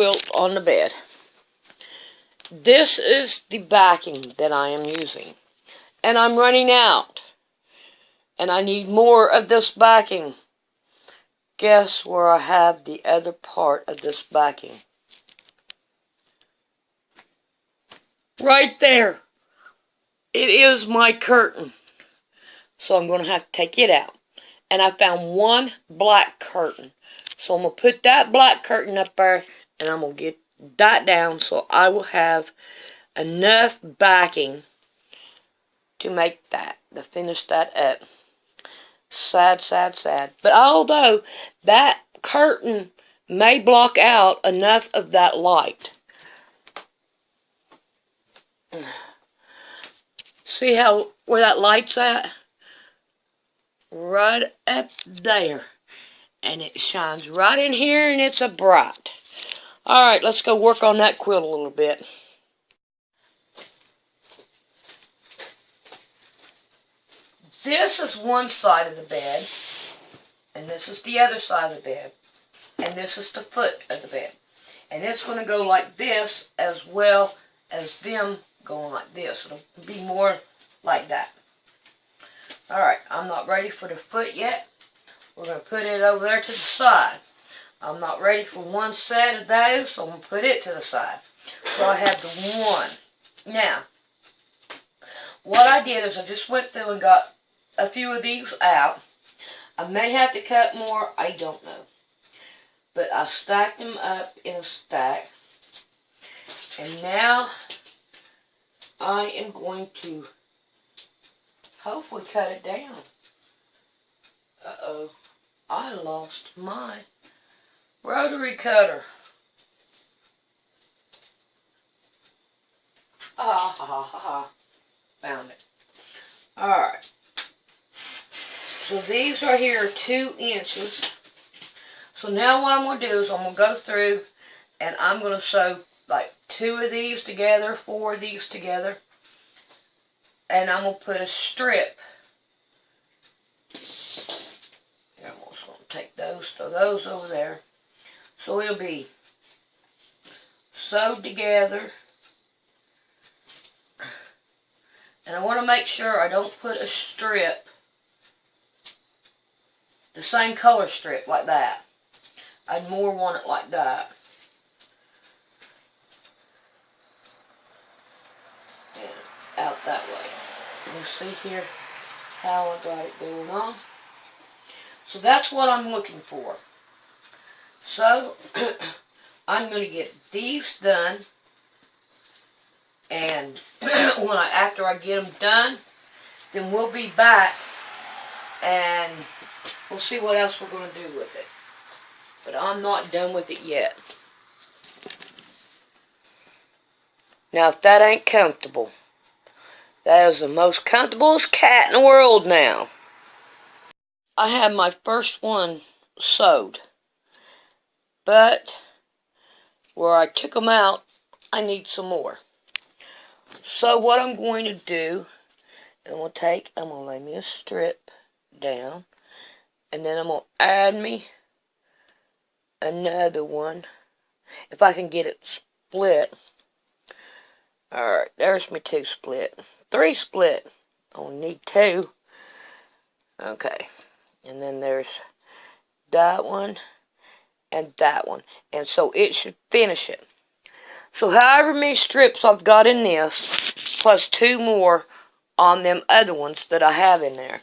quilt on the bed. This is the backing that I am using. And I'm running out. And I need more of this backing. Guess where I have the other part of this backing? Right there. It is my curtain. So I'm going to have to take it out. And I found one black curtain. So I'm going to put that black curtain up there. And I'm going to get that down so I will have enough backing to make that, to finish that up. Sad, sad, sad. But although that curtain may block out enough of that light. See how, where that light's at? Right up there. And it shines right in here and it's a bright. Alright, let's go work on that quilt a little bit. This is one side of the bed, and this is the other side of the bed, and this is the foot of the bed. And it's going to go like this as well as them going like this. It'll be more like that. Alright, I'm not ready for the foot yet. We're going to put it over there to the side. I'm not ready for one set of those, so I'm going to put it to the side. So I have the one. Now, what I did is I just went through and got a few of these out. I may have to cut more, I don't know. But I stacked them up in a stack. And now I am going to hopefully cut it down. Uh-oh, I lost my rotary cutter. Found it. Alright. So these are here 2 inches. So now what I'm going to do is I'm going to go through and I'm going to sew like 2 of these together, 4 of these together. And I'm going to put a strip. Here, I'm just going to take those, throw those over there. So it'll be sewed together. And I want to make sure I don't put a strip, the same color strip like that. I'd more want it like that. And out that way. You see here how I got it going on. So that's what I'm looking for. So, I'm going to get these done, and after I get them done, then we'll be back, and we'll see what else we're going to do with it. But I'm not done with it yet. Now, if that ain't comfortable, that is the most comfortablest cat in the world now. I have my first one sewed. But where I took them out, I need some more. So what I'm going to do, I'm going to lay me a strip down. And then I'm going to add me another one. If I can get it split. Alright, there's my 2 split. 3 split. I'll need 2. Okay. And then there's that one. And that one. And so it should finish it. So however many strips I've got in this, plus 2 more on them other ones that I have in there.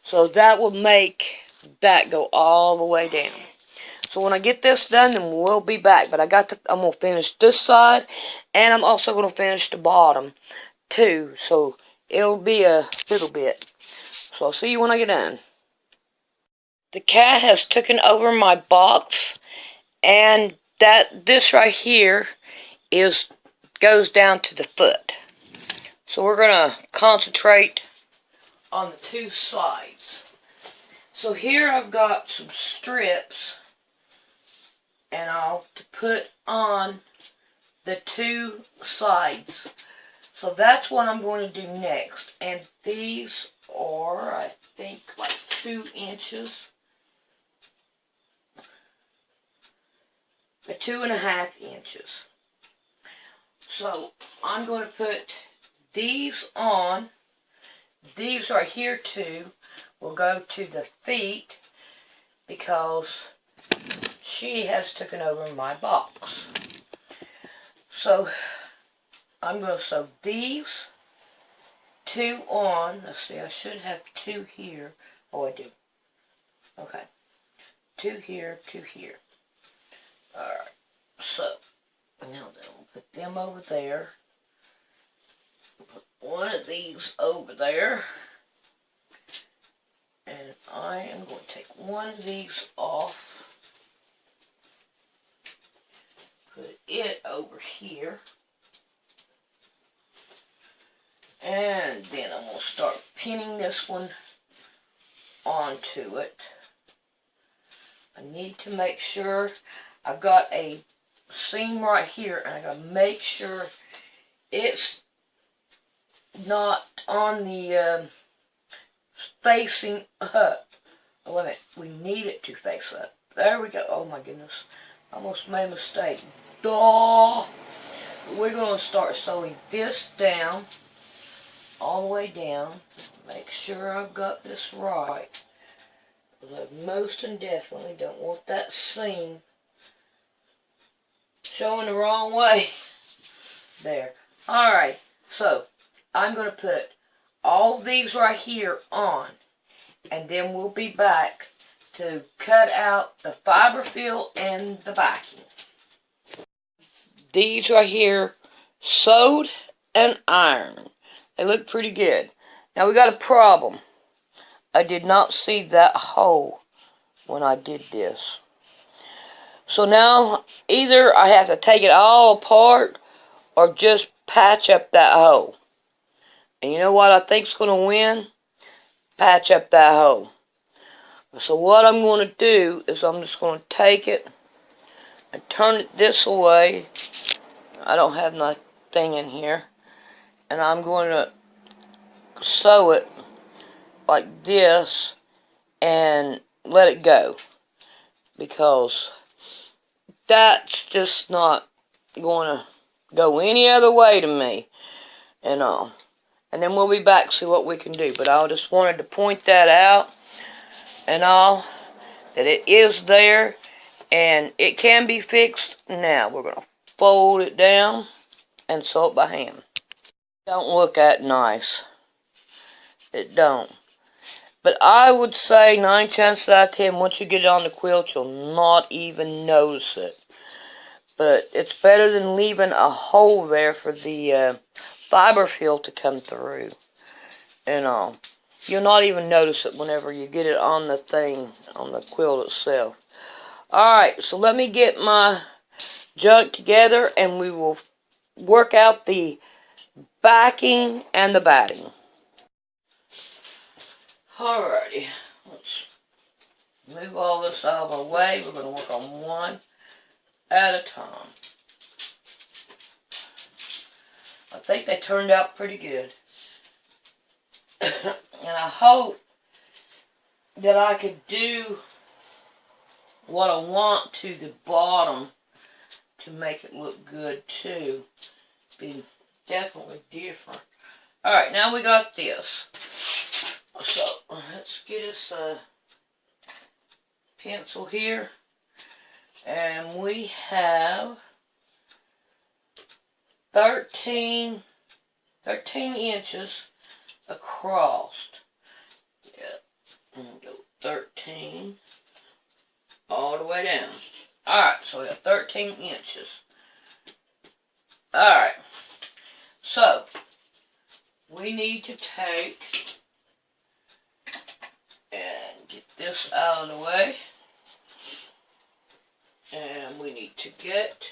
So that will make that go all the way down. So when I get this done, then we'll be back. But I'm going to finish this side, and I'm also going to finish the bottom too. So it'll be a little bit. So I'll see you when I get done. The cat has taken over my box, and this right here goes down to the foot. So we're gonna concentrate on the 2 sides. So here I've got some strips, and I'll put on the 2 sides. So that's what I'm going to do next. And these are, I think, like 2 inches. at 2.5 inches. So I'm going to put these on. These right here too will go to the feet because she has taken over my box. So I'm going to sew these 2 on. Let's see, I should have 2 here. Oh, I do. Okay. 2 here, 2 here. Alright. So, now then, we'll put them over there. Put one of these over there. And I am going to take one of these off. Put it over here. And then I'm going to start pinning this one onto it. I need to make sure I've got a seam right here, and I got to make sure it's not on the facing up. Oh, wait a minute. We need it to face up. There we go. Oh my goodness. I almost made a mistake. Duh. We're going to start sewing this down, all the way down. Make sure I've got this right. Because I most and definitely don't want that seam showing the wrong way. There. Alright, so I'm going to put all these right here on, and then we'll be back to cut out the fiber fill and the backing. These right here, sewed and ironed. They look pretty good. Now we got a problem. I did not see that hole when I did this. So now either I have to take it all apart or just patch up that hole. And you know what I think's going to win? Patch up that hole. So what I'm going to do is I'm just going to take it and turn it this way. I don't have my thing in here. And I'm going to sew it like this and let it go. Because that's just not going to go any other way to me. And then we'll be back to see what we can do. But I just wanted to point that out and all, that it is there and it can be fixed. Now we're going to fold it down and sew it by hand. Don't look that nice. It don't. But I would say 9 chances out of 10, once you get it on the quilt, you'll not even notice it. But it's better than leaving a hole there for the fiber fill to come through. And you'll not even notice it whenever you get it on the thing, on the quilt itself. Alright, so let me get my junk together and we will work out the backing and the batting. Alrighty, let's move all this out of our way. We're going to work on one at a time. I think they turned out pretty good. And I hope that I could do what I want to the bottom to make it look good too. Be definitely different. Alright, now we got this. So, let's get us a pencil here. And we have 13 inches across. Yeah, and go 13 all the way down. Alright, so we have 13 inches. Alright, so we need to take and get this out of the way. And we need to get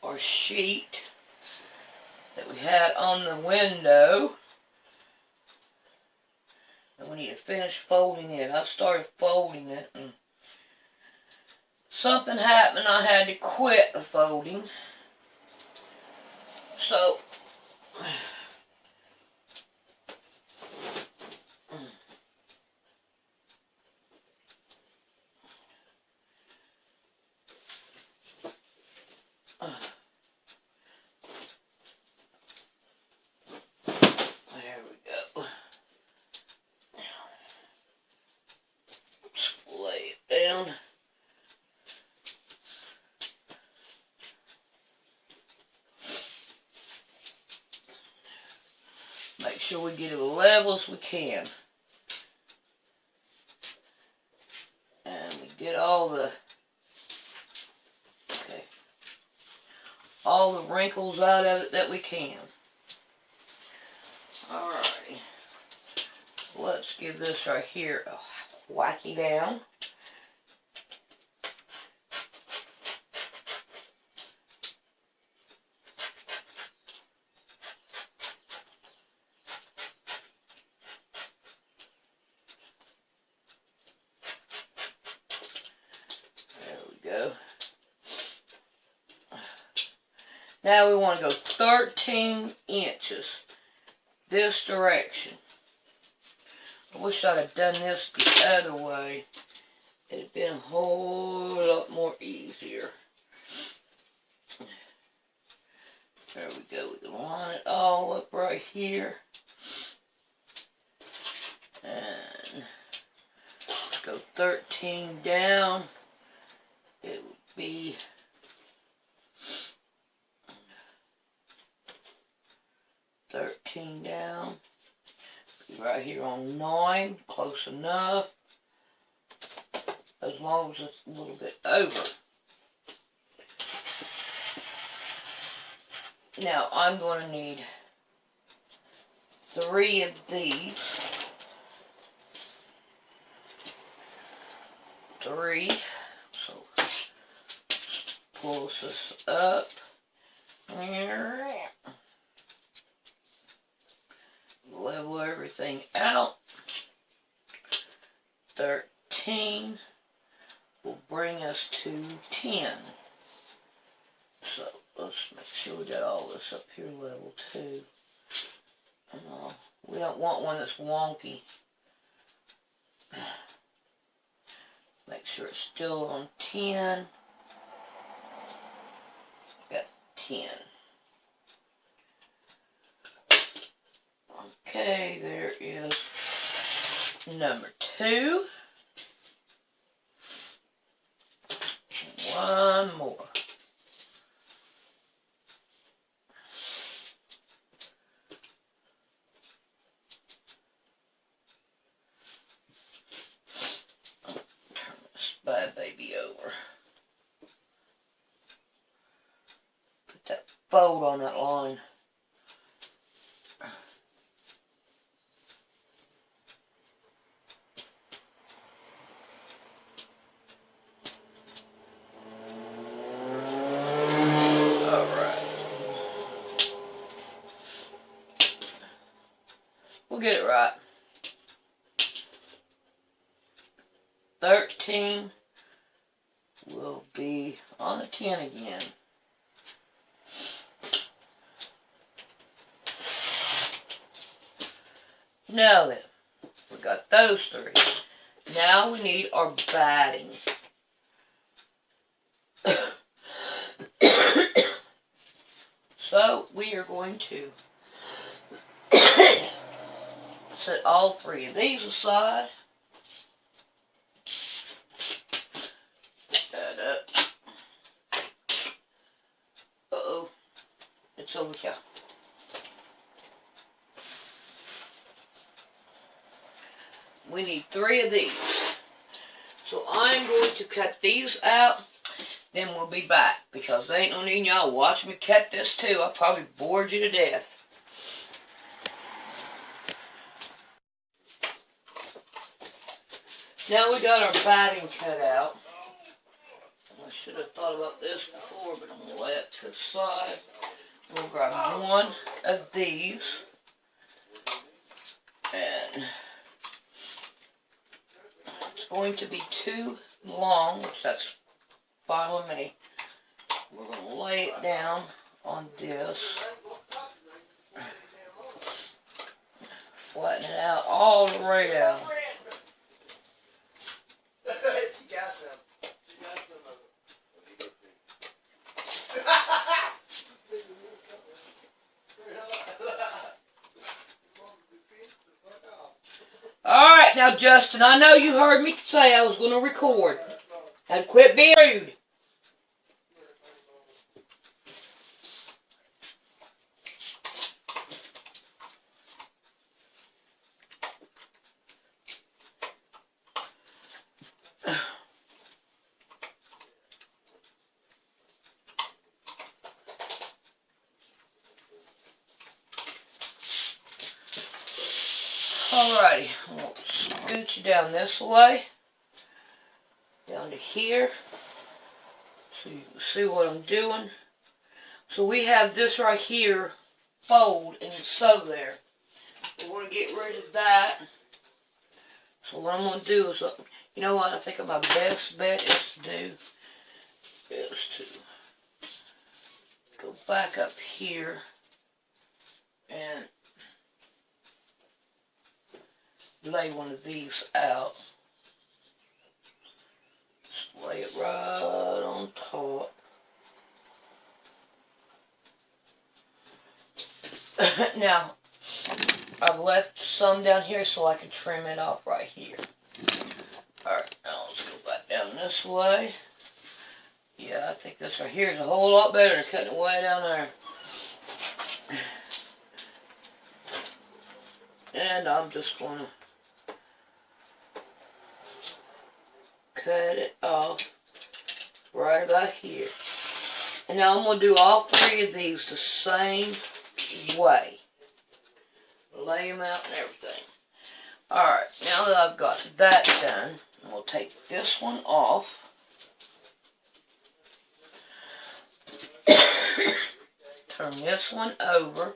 our sheet that we had on the window. And we need to finish folding it. I started folding it and something happened. I had to quit the folding. So Make sure we get it as level as we can. And we get all the wrinkles out of it that we can. Alrighty. Let's give this right here a whacky down. Go. Now we want to go 13 inches this direction. I wish I'd have done this the other way. It'd have been a whole lot more easier. There we go. We can line it all up right here. And let's go 13 down. It would be 13 down. Be right here on 9, close enough. As long as it's a little bit over. Now I'm going to need 3 of these. 3. So pull this up. Level everything out. 13 will bring us to 10. So let's make sure we got all this up here level too. We don't want one that's wonky. Make sure it's still on 10. Got 10. Okay, there is number 2. One more. Turn this bad baby over. Put that fold on that line. We'll get it right. 13 will be on the 10 again. Now then, we got those 3. Now we need our batting. So we are going to set all 3 of these aside. Put that up. Uh-oh. It's over here. We need 3 of these. So I'm going to cut these out. Then we'll be back. Because there ain't no need y'all watch me cut this too. I'll probably bored you to death. Now we got our batting cut out. I should have thought about this before, but I'm going to lay it to the side. We'll grab one of these. And it's going to be too long, which that's fine with me. We're going to lay it down on this. Flatten it out all the way down. Alright, now Justin, I know you heard me say I was going to record. Had to quit being rude. Alrighty, I'm going to scooch you down this way, down to here, so you can see what I'm doing. So we have this right here, fold and sew there. We want to get rid of that. So what I'm going to do is, you know what I think my best bet is to do, is to go back up here and lay one of these out. Just lay it right on top. Now, I've left some down here so I can trim it off right here. Alright, now let's go back down this way. Yeah, I think this right here is a whole lot better than cutting it way down there. And I'm just going to cut it off right about here. And now I'm going to do all three of these the same way. Lay them out and everything. Alright, now that I've got that done, we'll take this one off. Turn this one over.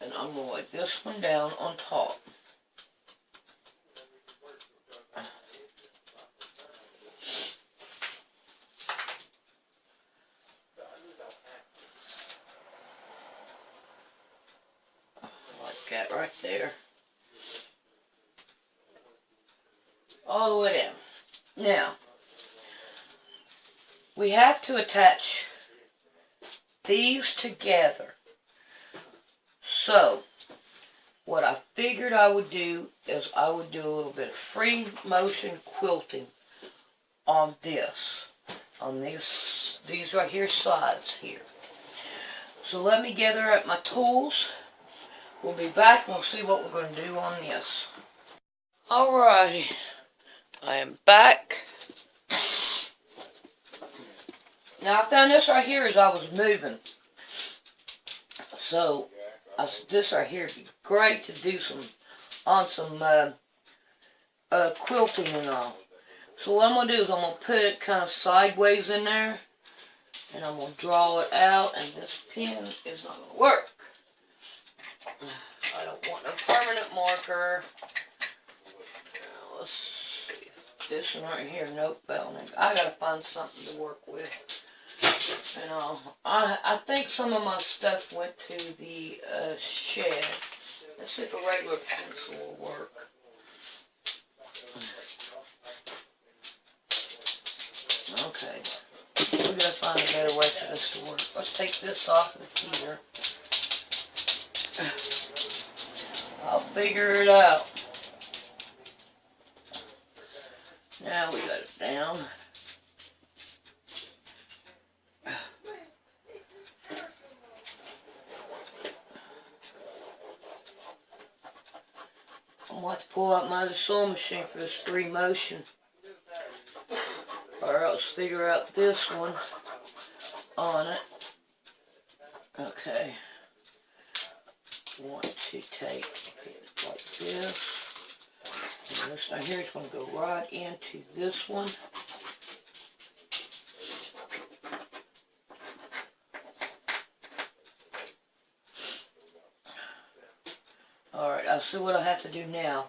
And I'm going to lay this one down on top. Like that right there. All the way down. Now, we have to attach these together. So, what I figured I would do is I would do a little bit of free motion quilting on this. On these right here sides here. So let me gather up my tools. We'll be back and we'll see what we're going to do on this. Alrighty. I am back. Now I found this right here as I was moving. So this right here would be great to do some quilting and all. So what I'm going to do is I'm going to put it kind of sideways in there. And I'm going to draw it out, and this pen is not going to work. I don't want a permanent marker. Now, let's see. This one right here, nope, I got to find something to work with. And I think some of my stuff went to the shed. Let's see if a regular pencil will work. Okay. We gotta find a better way for this to work. Let's take this off of here. I'll figure it out. Now we got it down. I'm going to have to pull out my other sewing machine for this free motion. Or else figure out this one on it. Okay. Want to take it like this. And this down here is going to go right into this one. Alright, I'll see what I have to do now.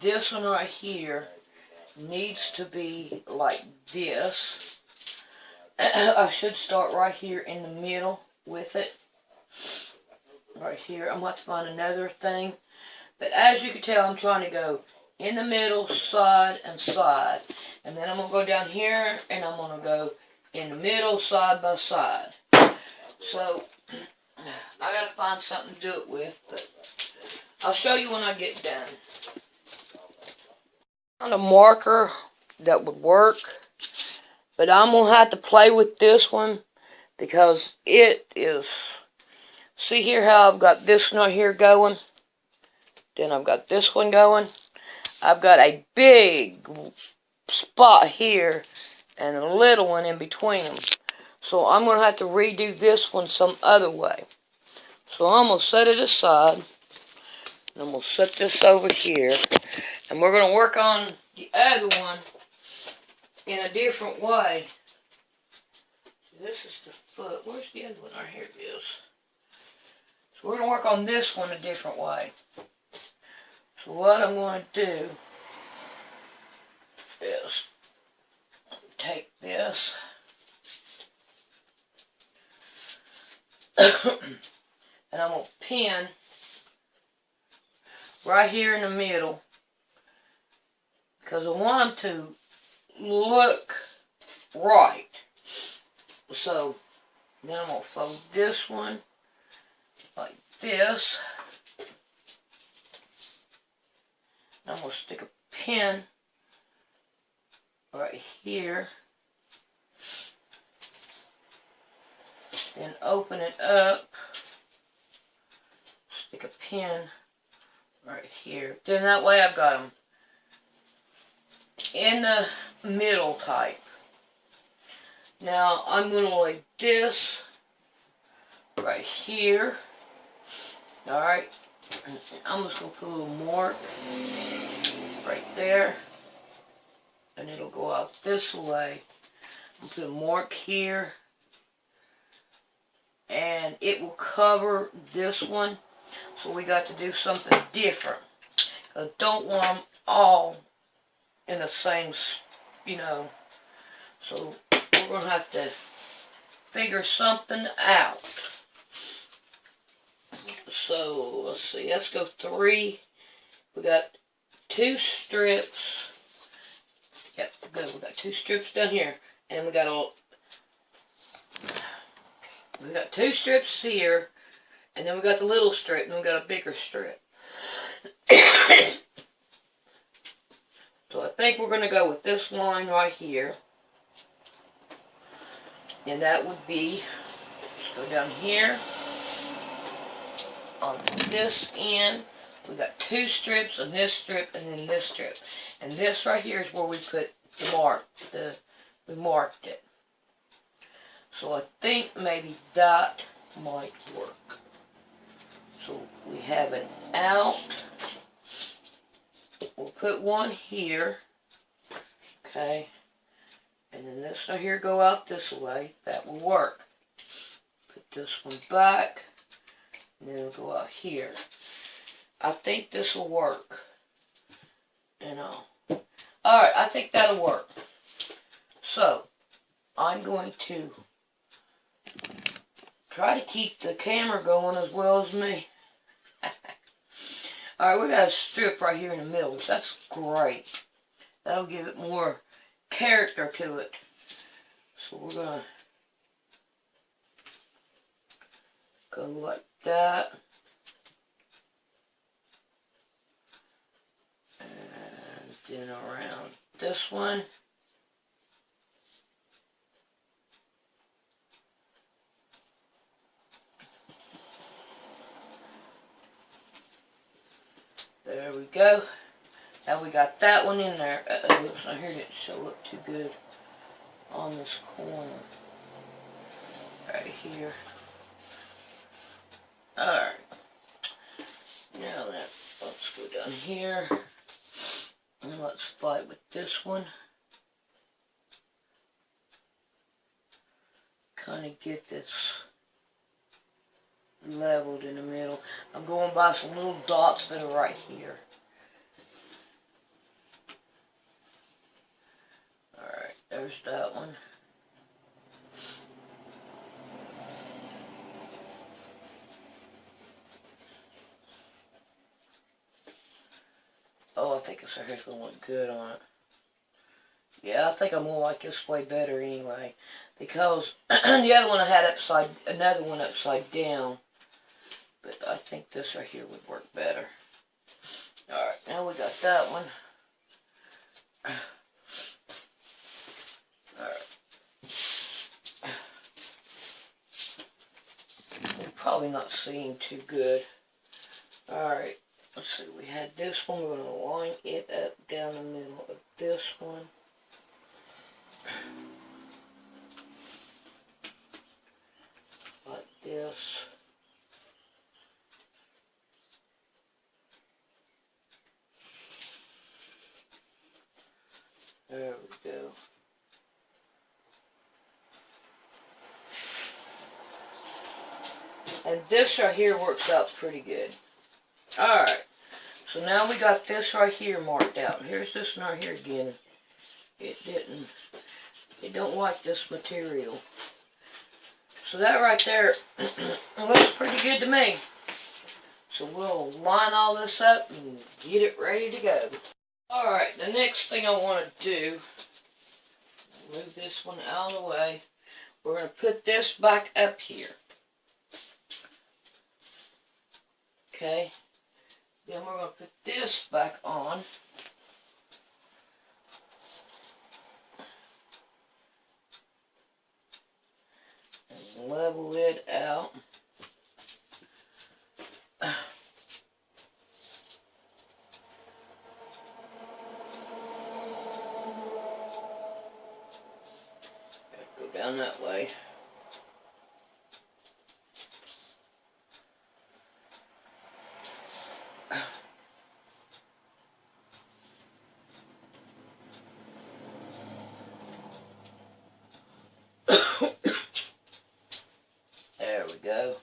This one right here needs to be like this. I should start right here in the middle with it. Right here. I'm going to have to find another thing. But as you can tell, I'm trying to go in the middle, side, and side. And then I'm going to go down here, and I'm going to go in the middle, side by side. So, I got to find something to do it with, but I'll show you when I get done. On a marker that would work, but I'm going to have to play with this one because it is, see here how I've got this one right here going, then I've got this one going. I've got a big spot here and a little one in between them. So I'm going to have to redo this one some other way. So I'm going to set it aside. And I'm going to set this over here. And we're going to work on the other one in a different way. This is the foot. Where's the other one? Oh, here it is. So we're going to work on this one a different way. So what I'm going to do is take this and I'm going to pin right here in the middle because I want them to look right. So then I'm going to fold this one like this. I'm going to stick a pin right here. Then open it up. Stick a pin right here. Then that way I've got them in the middle type. Now I'm going to lay this right here. Alright. I'm just going to put a little mark right there. And it'll go out this way. I'll put a mark here. And it will cover this one. So we got to do something different. I don't want them all in the same, you know. So we're going to have to figure something out. So let's see, let's go 3. We got 2 strips. Yep, good. We got 2 strips down here. And we got 2 strips here. And then we got the little strip, and we got a bigger strip. So I think we're going to go with this line right here. And that would be, let's go down here. On this end, we got 2 strips, and this strip, and then this strip. And this right here is where we put the mark. We marked it. So I think maybe that might work. So we have it out. We'll put one here. Okay. And then this right here go out this way. That will work. Put this one back. And then it'll go out here. I think this will work. And alright, I think that'll work. So, I'm going to try to keep the camera going as well as me. Alright, we got a strip right here in the middle, so that's great. That'll give it more character to it. So we're going to go like that. And then around this one. There we go. Now we got that one in there. Oops, I heard it show up too good on this corner. Right here. Alright. Now then, let's go down here. And let's fight with this one. Kind of get this leveled in the middle. I'm going by some little dots that are right here. Alright, there's that one. Oh, I think this right here's going to look good on it. Yeah, I think I'm going to like this way better anyway. Because the other one I had another one upside down. But I think this right here would work better. Alright, now we got that one. Alright. We're probably not seeing too good. Alright, let's see. We had this one. We're going to line it up down the middle of this one. this. There we go. And this right here works out pretty good. Alright, so now we got this right here marked out. Here's this one right here again. It don't like this material. So that right there looks pretty good to me. So we'll line all this up and get it ready to go. Alright, the next thing I want to do, move this one out of the way. We're going to put this back up here. Okay. Then we're going to put this back on. And level it out. Go down that way. There we go.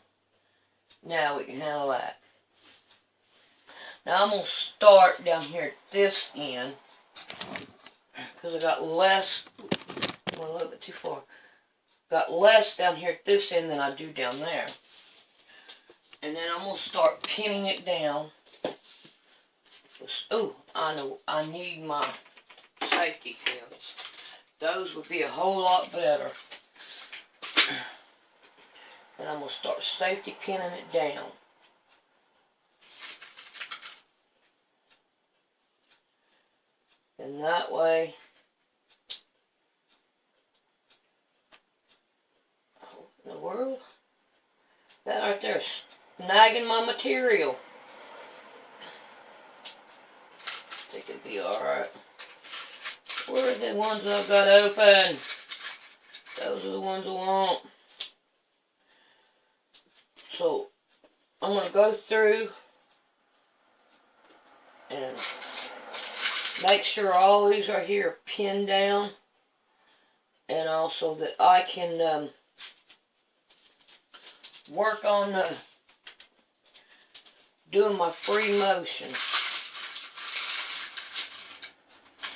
Now we can handle that. Now I'm going to start down here at this end, because I got less, went a little bit too far. Got less down here at this end than I do down there. And then I'm going to start pinning it down. Oh, I know, I need my safety pins. Those would be a whole lot better. And I'm going to start safety pinning it down. And that way, what in the world? That right there is snagging my material. I think it'll be alright. Where are the ones I've got open? Those are the ones I want. So, I'm going to go through and make sure all these are here pinned down. And also that I can work on doing my free motion.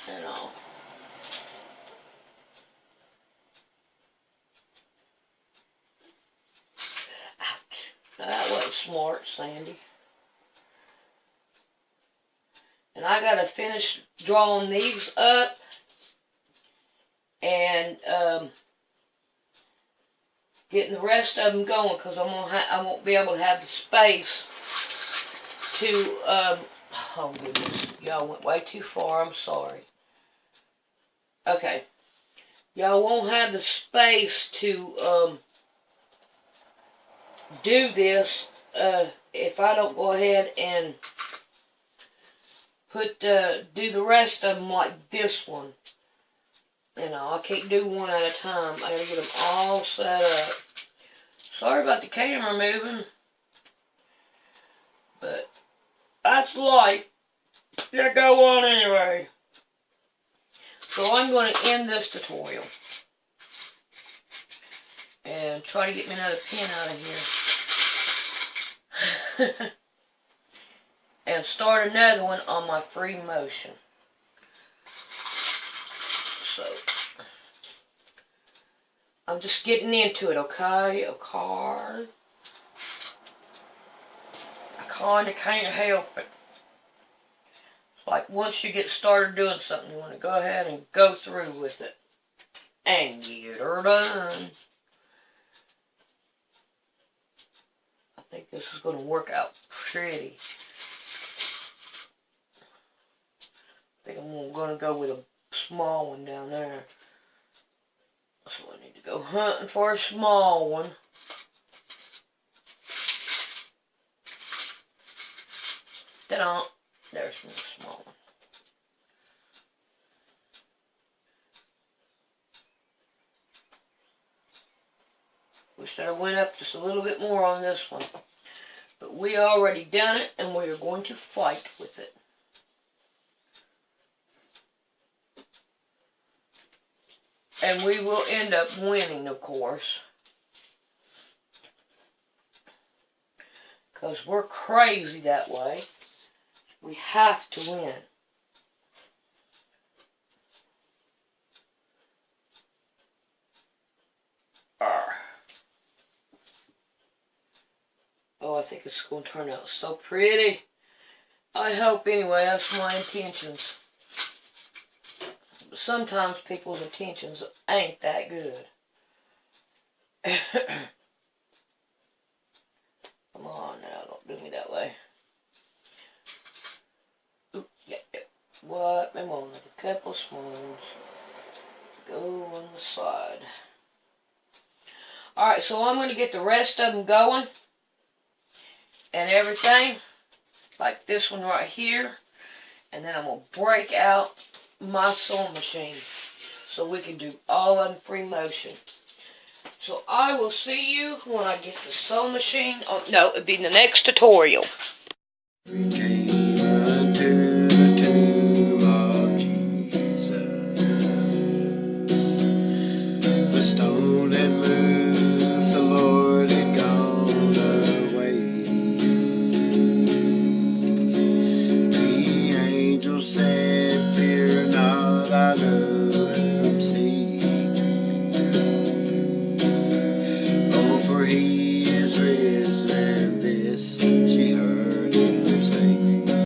And all. Ouch. Now that wasn't smart, Sandy. And I gotta finish drawing these up. And getting the rest of them going, because I won't be able to have the space to oh goodness, y'all went way too far. I'm sorry. Okay, y'all won't have the space to do this if I don't go ahead and do the rest of them like this one. You know, I can't do one at a time. I gotta get them all set up. Sorry about the camera moving, but that's life. Yeah, go on anyway. So I'm going to end this tutorial and try to get me another pin out of here. And start another one on my free motion. So, I'm just getting into it, okay? I kinda can't help it. Like, once you get started doing something, you want to go ahead and go through with it. And get her done. I think this is going to work out pretty. I think I'm going to go with a small one down there. So I need to go hunting for a small one. Ta-da! There's one small one. Wish that I went up just a little bit more on this one. But we already done it, and we are going to fight with it. And we will end up winning, of course. Because we're crazy that way. We have to win. Oh, I think it's going to turn out so pretty. I hope anyway, that's my intentions. But sometimes people's intentions ain't that good. Come on now, don't do me that way. Ooh, yeah. What? Them on a couple spoons. Go on the side. Alright, so I'm going to get the rest of them going. And everything. Like this one right here. And then I'm going to break out my sewing machine. So we can do all of them free motion. So I will see you when I get the sewing machine. Oh, no, it'll be in the next tutorial.